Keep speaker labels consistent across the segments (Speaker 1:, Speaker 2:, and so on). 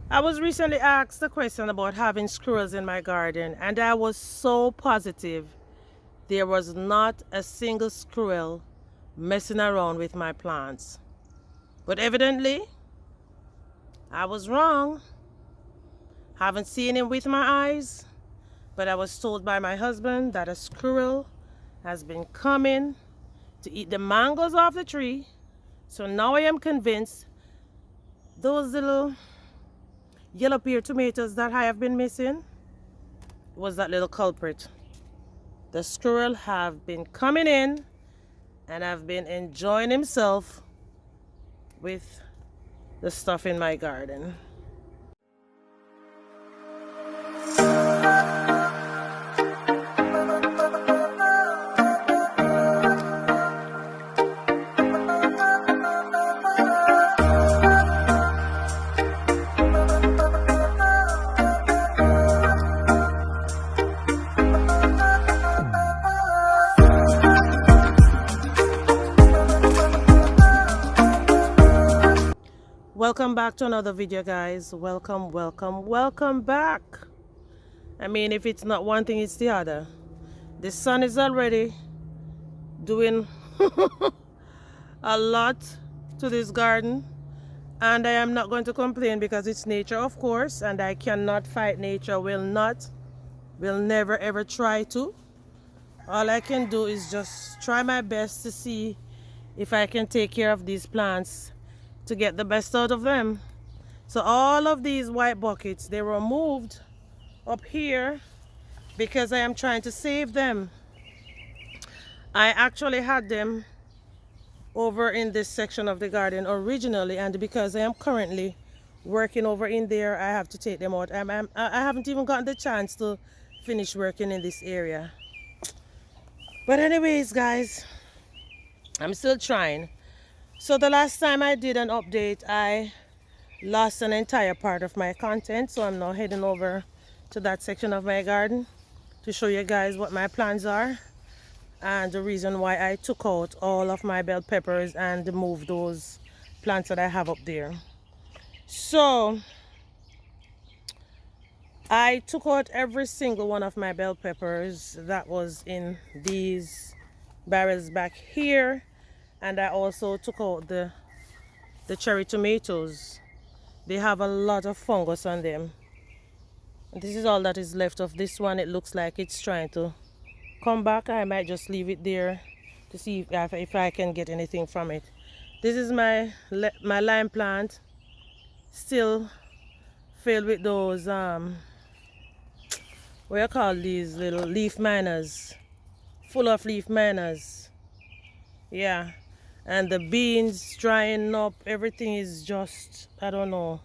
Speaker 1: I was recently asked a question about having squirrels in my garden, and I was so positive there was not a single squirrel messing around with my plants. But evidently, I was wrong. Haven't seen him with my eyes, but I was told by my husband that a squirrel has been coming to eat the mangoes off the tree. So now I am convinced those little yellow pear tomatoes that I have been missing was that little culprit. The squirrel have been coming in and have been enjoying himself with the stuff in my garden. Welcome back to another video, guys. Welcome back. I mean, if it's not one thing, it's the other. The sun is already doing a lot to this garden, and I am not going to complain because it's nature, of course, and I cannot fight nature. Will never ever try to. All I can do is just try my best to see if I can take care of these plants to get the best out of them. So all of these white buckets, they were moved up here because I am trying to save them. I actually had them over in this section of the garden originally, and because I am currently working over in there, I have to take them out. I haven't even gotten the chance to finish working in this area. But anyways, guys, I'm still trying. So the last time I did an update, I lost an entire part of my content, so I'm now heading over to that section of my garden to show you guys what my plans are and the reason why I took out all of my bell peppers and moved those plants that I have up there. So I took out every single one of my bell peppers that was in these barrels back here, and I also took out the cherry tomatoes. They have a lot of fungus on them. And this is all that is left of this one. It looks like it's trying to come back. I might just leave it there to see if I can get anything from it. This is my lime plant, still filled with those what you call these little leaf miners, full of leaf miners. Yeah, and the beans drying up. Everything is just, I don't know,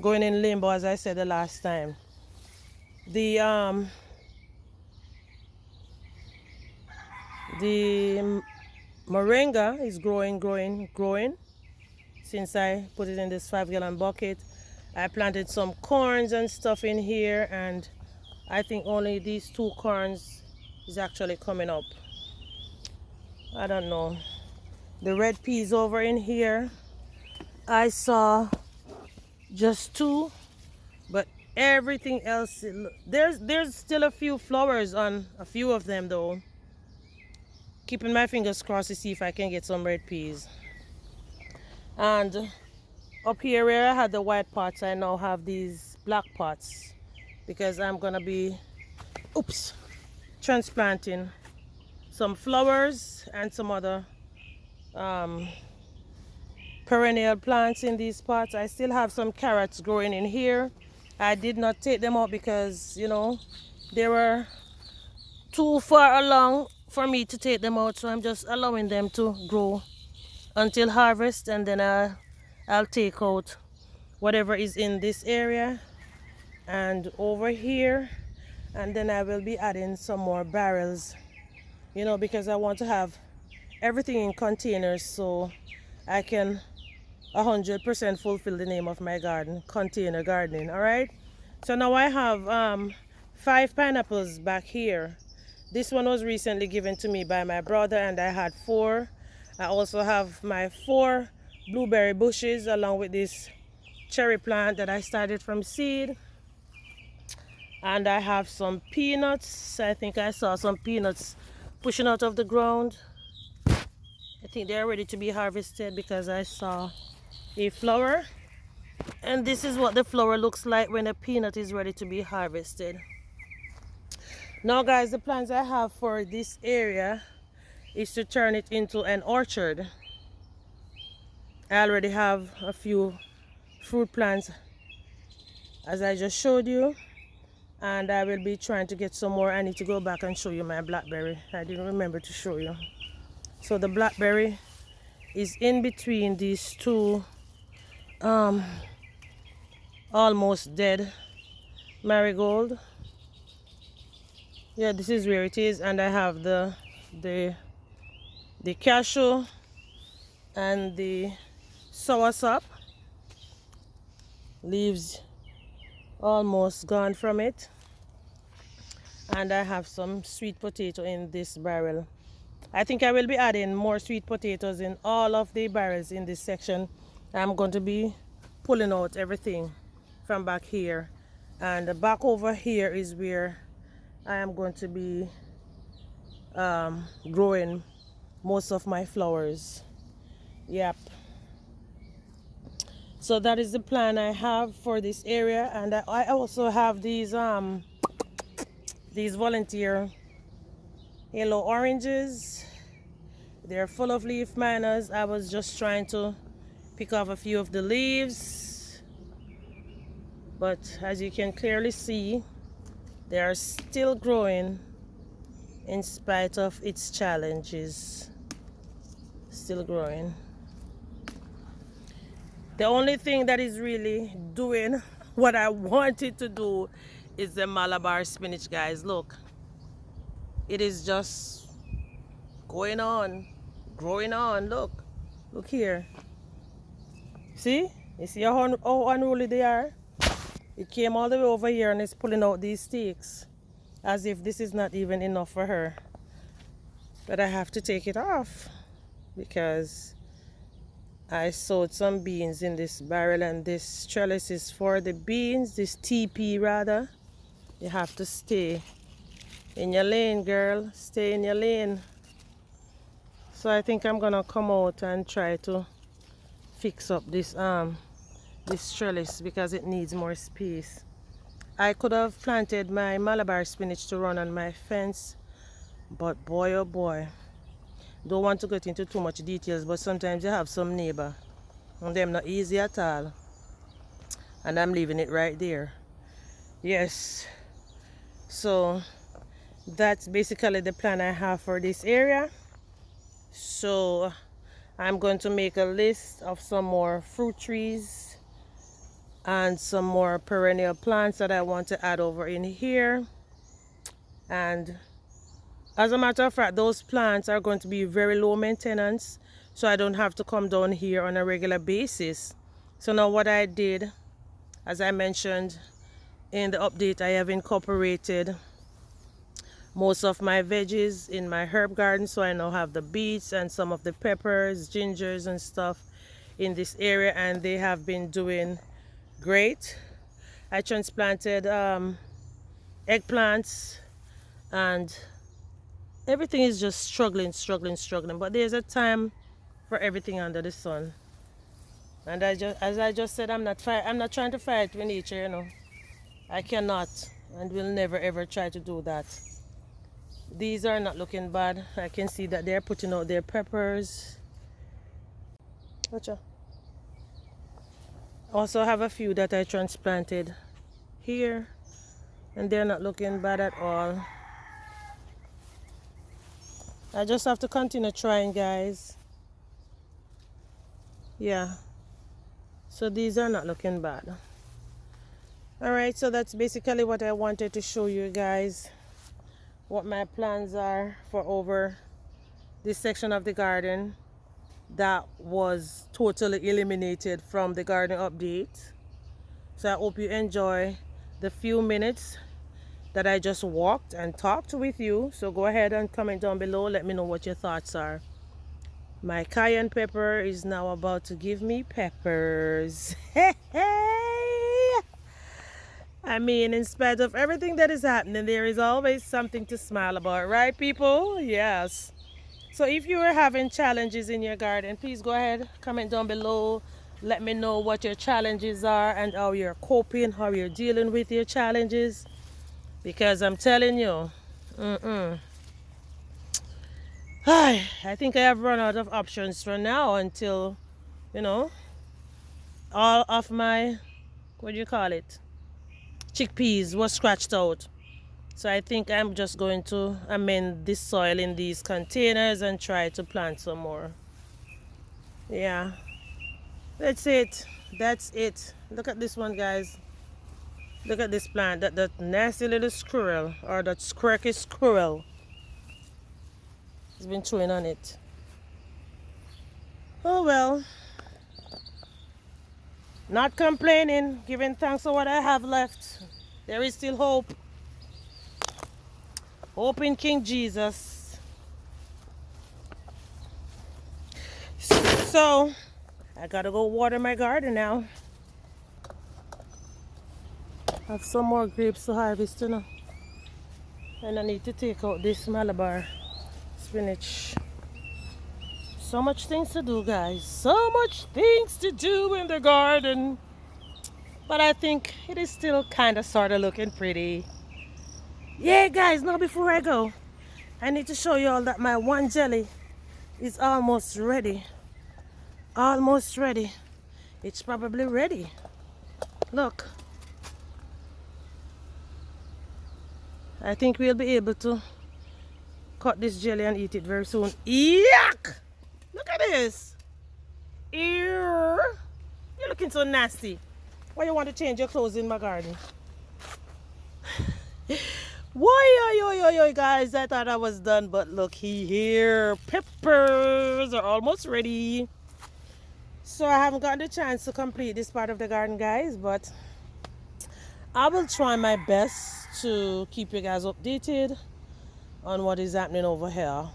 Speaker 1: going in limbo, as I said the last time. The moringa is growing since I put it in this 5-gallon bucket. I planted some corns and stuff in here, and I think only these 2 corns is actually coming up. I don't know. The red peas over in here, I saw just 2, but everything else, there's still a few flowers on a few of them though. Keeping my fingers crossed to see if I can get some red peas. And up here where I had the white pots, I now have these black pots because I'm gonna be transplanting some flowers and some other perennial plants in these pots. I still have some carrots growing in here. I did not take them out because, you know, they were too far along for me to take them out, so I'm just allowing them to grow until harvest, and then I'll take out whatever is in this area and over here, and then I will be adding some more barrels, you know, because I want to have everything in containers so I can 100% fulfill the name of my garden, container gardening. All right, so now I have 5 pineapples back here. This one was recently given to me by my brother, and I had 4. I also have my 4 blueberry bushes along with this cherry plant that I started from seed. And I have some peanuts. I think I saw some peanuts pushing out of the ground. I think they're ready to be harvested because I saw a flower. And this is what the flower looks like when a peanut is ready to be harvested. Now guys, the plans I have for this area is to turn it into an orchard. I already have a few fruit plants as I just showed you, and I will be trying to get some more. I need to go back and show you my blackberry. I didn't remember to show you. So the blackberry is in between these two almost dead marigold. Yeah, this is where it is, and I have the cashew and the soursop leaves almost gone from it, and I have some sweet potato in this barrel. I think I will be adding more sweet potatoes in all of the barrels in this section. I'm going to be pulling out everything from back here, and back over here is where I am going to be growing most of my flowers. Yep. So that is the plan I have for this area, and I also have these volunteer yellow oranges. They're full of leaf miners. I was just trying to pick off a few of the leaves, but as you can clearly see, they are still growing in spite of its challenges. Still growing. The only thing that is really doing what I wanted to do is the Malibar spinach, guys. Look, it is just going on, growing on. Look here. See? You see how unruly they are? It came all the way over here and it's pulling out these sticks as if this is not even enough for her. But I have to take it off because I sowed some beans in this barrel, and this trellis is for the beans, this TP rather. You have to stay in your lane, girl. Stay in your lane. So I think I'm gonna come out and try to fix up this trellis because it needs more space. I could have planted my Malibar spinach to run on my fence, but boy oh boy, don't want to get into too much details, but sometimes you have some neighbor and them not easy at all, and I'm leaving it right there. Yes, so that's basically the plan I have for this area. So I'm going to make a list of some more fruit trees and some more perennial plants that I want to add over in here. And as a matter of fact, those plants are going to be very low maintenance, so I don't have to come down here on a regular basis. So now what I did, as I mentioned in the update, I have incorporated most of my veggies in my herb garden. So I now have the beets and some of the peppers, gingers and stuff in this area, and they have been doing great. I transplanted eggplants, and everything is just struggling, but there's a time for everything under the sun. And as I just said, I'm not trying to fight with nature, you know. I cannot and will never ever try to do that. These are not looking bad. I can see that they're putting out their peppers. Gotcha. Also have a few that I transplanted here, and they're not looking bad at all. I just have to continue trying, guys. Yeah, so these are not looking bad. All right, so that's basically what I wanted to show you guys, what my plans are for over this section of the garden that was totally eliminated from the garden update. So I hope you enjoy the few minutes that I just walked and talked with you. So go ahead and comment down below, let me know what your thoughts are. My cayenne pepper is now about to give me peppers. I mean, in spite of everything that is happening, there is always something to smile about, right, people? Yes. So if you are having challenges in your garden, please go ahead, comment down below. Let me know what your challenges are and how you're coping, how you're dealing with your challenges. Because I'm telling you, I think I have run out of options for now until, you know, all of my, what do you call it? Chickpeas was scratched out. So I think I'm just going to amend this soil in these containers and try to plant some more. Yeah, that's it. That's it. Look at this one, guys. Look at this plant. That nasty little squirrel, or that quirky squirrel, has been chewing on it. Oh well. Not complaining. Giving thanks for what I have left. There is still hope. Hope in King Jesus. So, I gotta go water my garden now. I have some more grapes to harvest, you know. And I need to take out this Malibar spinach. So much things to do, guys. So much things to do in the garden. But I think it is still kind of sort of looking pretty. Yeah, guys, now before I go, I need to show you all that my one jelly is almost ready. Almost ready. It's probably ready. Look. I think we'll be able to cut this jelly and eat it very soon. Yuck! Look at this. Ew. You're looking so nasty. Why you want to change your clothes in my garden? Why, guys, I thought I was done, but look here. Peppers are almost ready. So I haven't gotten the chance to complete this part of the garden, guys, but I will try my best to keep you guys updated on what is happening over here.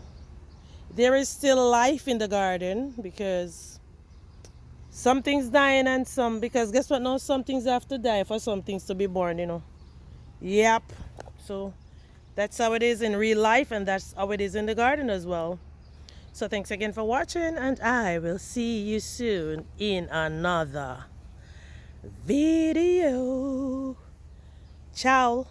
Speaker 1: There is still life in the garden because some things dying and some, because guess what now, some things have to die for some things to be born, you know. Yep. So that's how it is in real life, and that's how it is in the garden as well. So thanks again for watching, and I will see you soon in another video. Ciao.